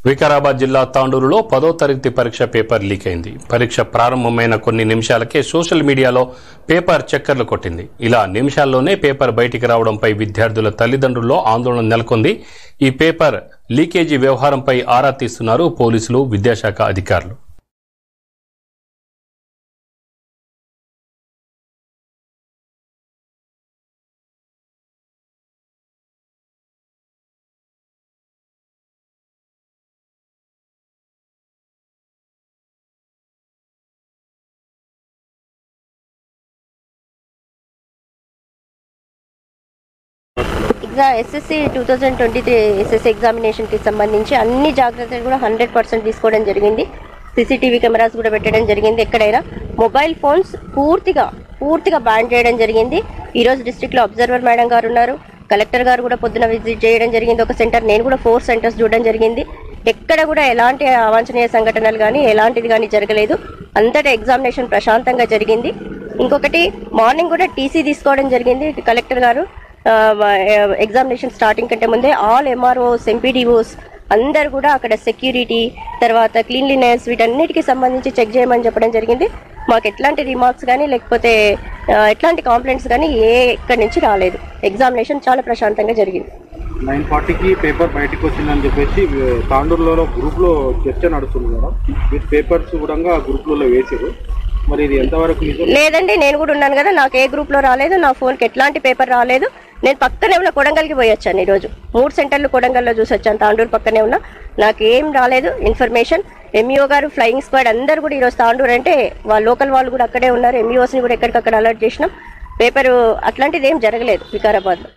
వికారాబాద్ జిల్లా తాండూరులో 10వ తరగతి పరీక్ష పేపర్ లీక్ అయింది. పరీక్ష ప్రారంభమైన కొన్ని నిమిషాలకే సోషల్ మీడియాలో పేపర్ చక్కర్లు కొట్టింది. ఇలా నిమిషాల్లోనే పేపర్ బయటికి రావడంపై విద్యార్థుల తల్లిదండ్రుల్లో ఆందోళన నెలకొంది. ఈ పేపర్ లీకేజీ వ్యవహారంపై ఆరా తీస్తున్నారు పోలీసులు, విద్యాశాఖ అధికారులు. ఎస్ఎస్సి 2023 ఎస్ఎస్సి ఎగ్జామినేషన్కి సంబంధించి అన్ని జాగ్రత్తలు కూడా 100% తీసుకోవడం జరిగింది. సీసీటీవీ కెమెరాస్ కూడా పెట్టడం జరిగింది. ఎక్కడైనా మొబైల్ ఫోన్స్ పూర్తిగా బ్యాన్ చేయడం జరిగింది. ఈరోజు డిస్ట్రిక్ట్లో అబ్జర్వర్ మేడం గారు ఉన్నారు, కలెక్టర్ గారు కూడా పొద్దున విజిట్ చేయడం జరిగింది. ఒక సెంటర్, నేను కూడా 4 సెంటర్స్ చూడడం జరిగింది. ఎక్కడ కూడా ఎలాంటి అవాంఛనీయ సంఘటనలు కానీ ఎలాంటిది కానీ జరగలేదు. అంతటా ఎగ్జామినేషన్ ప్రశాంతంగా జరిగింది. ఇంకొకటి, మార్నింగ్ కూడా టీసీ తీసుకోవడం జరిగింది కలెక్టర్ గారు. ఎగ్జామినేషన్ స్టార్టింగ్ కంటే ముందే ఆల్ ఎంఆర్ఓస్, ఎంపీడీఓస్ అందరు కూడా అక్కడ సెక్యూరిటీ, తర్వాత క్లీన్లీనెస్ వీటన్నిటికీ సంబంధించి చెక్ చేయమని చెప్పడం జరిగింది. మాకు ఎట్లాంటి రిమార్క్స్ కానీ లేకపోతే ఎట్లాంటి కంప్లైంట్స్ కానీ ఎక్కడి నుంచి రాలేదు. ఎగ్జామినేషన్ చాలా ప్రశాంతంగా జరిగింది. 9:40కి పేపర్ బయటకు వచ్చిందని చెప్పేసి తాండూరులో గ్రూప్లో చర్చ నడుస్తుంది మేడం. మీరు పేపర్స్ కూడా గ్రూప్లలో వేసారు, మరి ఇది ఎంతవరకు లేదండి? నేను కూడా ఉన్నాను కదా, నాకు ఏ గ్రూప్లో రాలేదు, నా ఫోన్కి ఎట్లాంటి పేపర్ రాలేదు. నేను పక్కనే ఉన్న కొడంగల్కి పోయి వచ్చాను. ఈరోజు 3 సెంటర్లు కొడంగల్లో చూసి వచ్చాను. తాండూరు పక్కనే ఉన్నా, నాకు ఏం రాలేదు ఇన్ఫర్మేషన్. ఎంఈఓ గారు, ఫ్లయింగ్ స్క్వాడ్ అందరు కూడా ఈరోజు తాండూరు అంటే వాళ్ళ లోకల్ వాళ్ళు కూడా అక్కడే ఉన్నారు. ఎంఈఓస్ని కూడా ఎక్కడికక్కడ అలర్ట్ చేసినాం. పేపరు అట్లాంటిది ఏం జరగలేదు వికారాబాద్లో.